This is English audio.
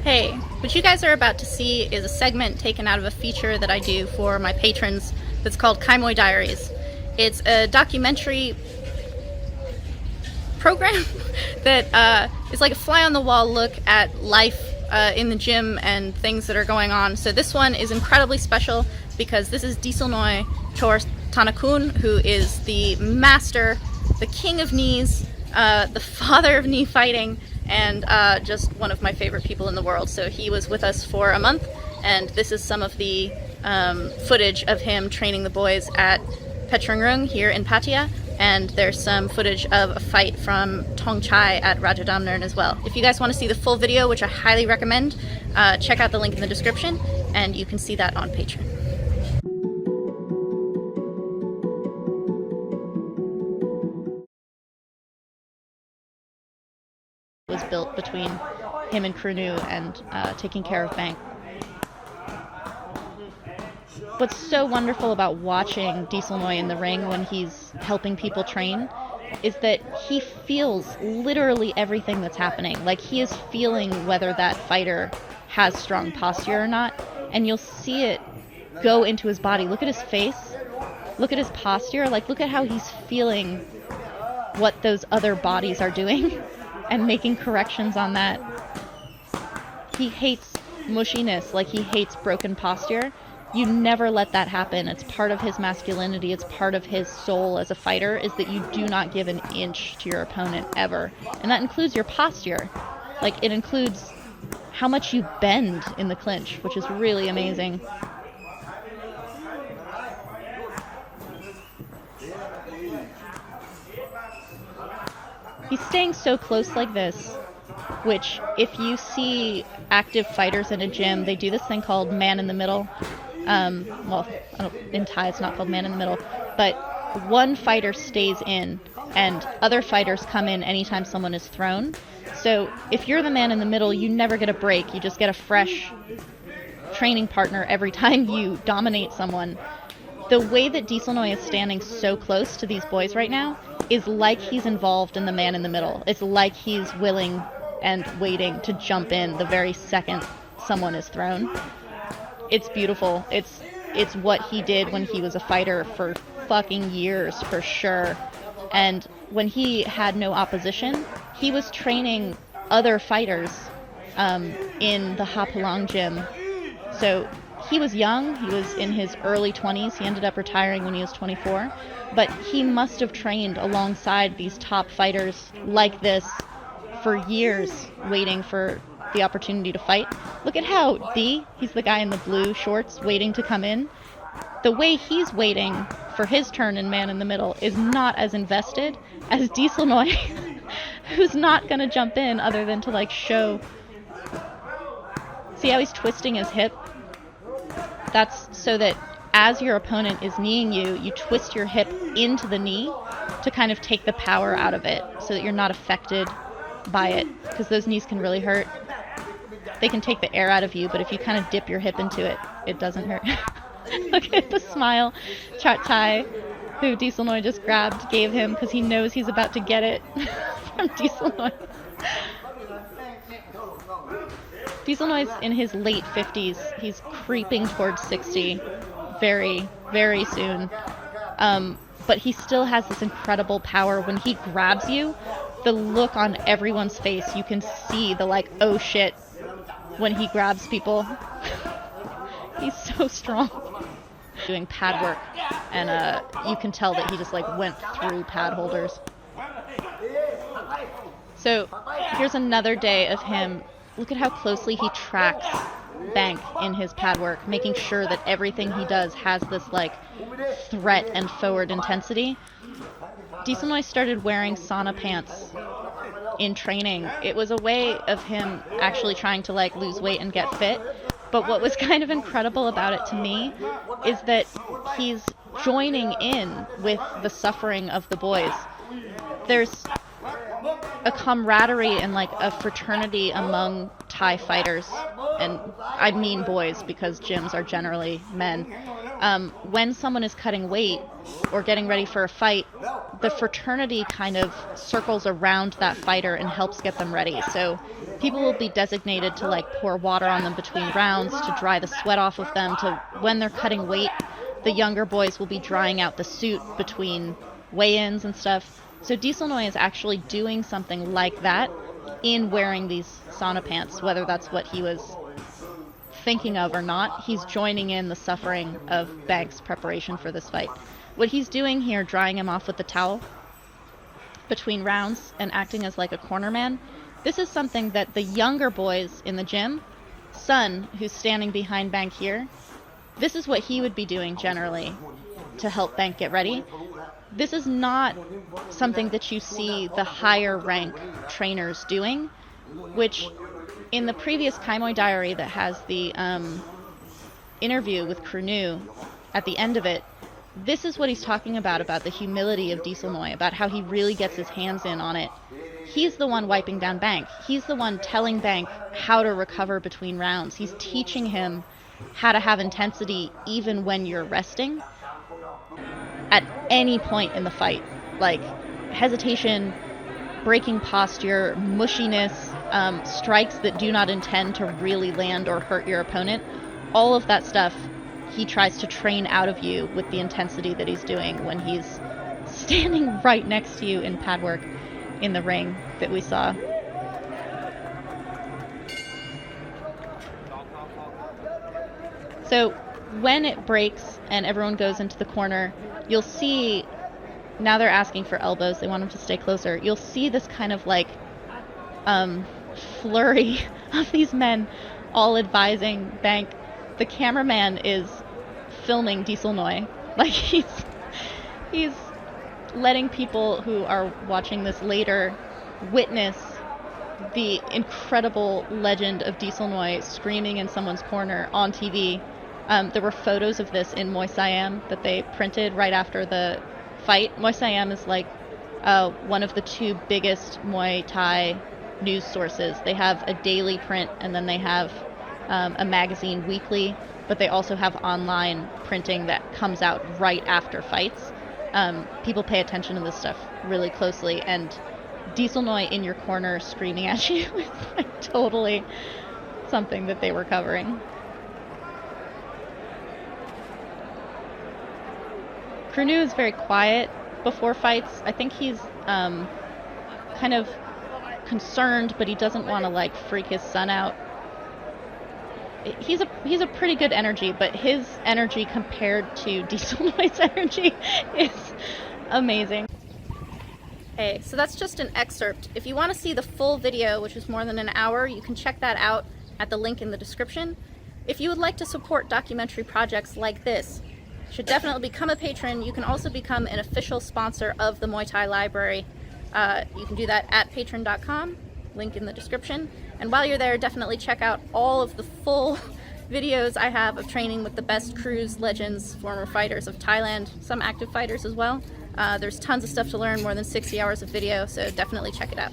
Hey, what you guys are about to see is a segment taken out of a feature that I do for my patrons that's called Kaimuay Diaries. It's a documentary program that is like a fly-on-the-wall look at life in the gym and things that are going on. So this one is incredibly special because this is Dieselnoi Chor Tanakun, who is the master, the king of knees, the father of knee fighting, and just one of my favorite people in the world. So he was with us for a month, and this is some of the footage of him training the boys at Patron here in Pattaya, and there's some footage of a fight from Tong Chai at Rajadamnern as well. If you guys want to see the full video, which I highly recommend, check out the link in the description, and you can see that on Patreon. Was built between him and Krunu and taking care of Bank. What's so wonderful about watching Dieselnoi in the ring when he's helping people train is that he feels literally everything that's happening. Like, he is feeling whether that fighter has strong posture or not, and you'll see it go into his body. Look at his face, look at his posture, like look at how he's feeling what those other bodies are doing and making corrections on that. He hates mushiness, like he hates broken posture. You never let that happen. It's part of his masculinity. It's part of his soul as a fighter, is that you do not give an inch to your opponent ever. And that includes your posture. Like, it includes how much you bend in the clinch, which is really amazing. He's staying so close like this, which if you see active fighters in a gym, they do this thing called man in the middle. Well, in Thai it's not called man in the middle, but one fighter stays in and other fighters come in anytime someone is thrown. So if you're the man in the middle, you never get a break. You just get a fresh training partner every time you dominate someone. The way that Dieselnoi is standing so close to these boys right now is like he's involved in the man in the middle. It's like he's willing and waiting to jump in the very second someone is thrown. It's beautiful. It's what he did when he was a fighter for fucking years, for sure. And when he had no opposition, he was training other fighters in the Hapalang gym. So he was young. He was in his early 20s. He ended up retiring when he was 24. But he must have trained alongside these top fighters like this for years, waiting for the opportunity to fight. Look at how he's the guy in the blue shorts waiting to come in. The way he's waiting for his turn in man in the middle is not as invested as Dieselnoi, who's not gonna jump in other than to like show. See how he's twisting his hip? That's so that as your opponent is kneeing you, you twist your hip into the knee to kind of take the power out of it so that you're not affected by it, because those knees can really hurt. They can take the air out of you, but if you kind of dip your hip into it, it doesn't hurt. Look at the smile Chat Thai, who Dieselnoi just grabbed, gave him because he knows he's about to get it from Dieselnoi. Dieselnoi's in his late 50s. He's creeping towards 60 very, very soon. But he still has this incredible power. When he grabs you, the look on everyone's face, you can see the like, oh shit, when he grabs people. He's so strong. Doing pad work, and you can tell that he just like went through pad holders. So here's another day of him. Look at how closely he tracks Bank in his pad work, making sure that everything he does has this like threat and forward intensity. Dieselnoi started wearing sauna pants in training. It was a way of him actually trying to like lose weight and get fit. But what was kind of incredible about it to me is that he's joining in with the suffering of the boys. There's a camaraderie and like a fraternity among Thai fighters, and I mean boys because gyms are generally men. when someone is cutting weight or getting ready for a fight, the fraternity kind of circles around that fighter and helps get them ready. So people will be designated to like pour water on them between rounds to dry the sweat off of them. To when they're cutting weight, the younger boys will be drying out the suit between weigh-ins and stuff. So Dieselnoi is actually doing something like that in wearing these sauna pants, whether that's what he was thinking of or not. He's joining in the suffering of Bank's preparation for this fight. What he's doing here, drying him off with the towel between rounds and acting as like a corner man, this is something that the younger boys in the gym, Sun, who's standing behind Bank here, this is what he would be doing generally to help Bank get ready. This is not something that you see the higher rank trainers doing, which in the previous Kaimuay Diary that has the interview with Krunu at the end of it, this is what he's talking about the humility of Dieselnoi, about how he really gets his hands in on it. He's the one wiping down Bank. He's the one telling Bank how to recover between rounds. He's teaching him how to have intensity even when you're resting at any point in the fight. Like hesitation, breaking posture, mushiness, strikes that do not intend to really land or hurt your opponent. All of that stuff he tries to train out of you with the intensity that he's doing when he's standing right next to you in pad work in the ring that we saw. So when it breaks and everyone goes into the corner, you'll see, now they're asking for elbows, they want him to stay closer. You'll see this kind of like flurry of these men all advising Bank. The cameraman is filming Dieselnoi. Like he's letting people who are watching this later witness the incredible legend of Dieselnoi screaming in someone's corner on TV. There were photos of this in Muay Thai that they printed right after the fight. Muay Thai is like one of the two biggest Muay Thai news sources. They have a daily print and then they have a magazine weekly, but they also have online printing that comes out right after fights. People pay attention to this stuff really closely, and Dieselnoi in your corner screaming at you is like totally something that they were covering. Krunu is very quiet before fights. I think he's kind of concerned, but he doesn't want to like freak his son out. He's a pretty good energy, but his energy compared to Dieselnoi's energy is amazing. Okay, so that's just an excerpt. If you want to see the full video, which is more than an hour, you can check that out at the link in the description. If you would like to support documentary projects like this, you should definitely become a patron. You can also become an official sponsor of the Muay Thai Library. You can do that at patron.com, link in the description. And while you're there, definitely check out all of the full videos I have of training with the best krus, legends, former fighters of Thailand, some active fighters as well. There's tons of stuff to learn, more than 60 hours of video, so definitely check it out.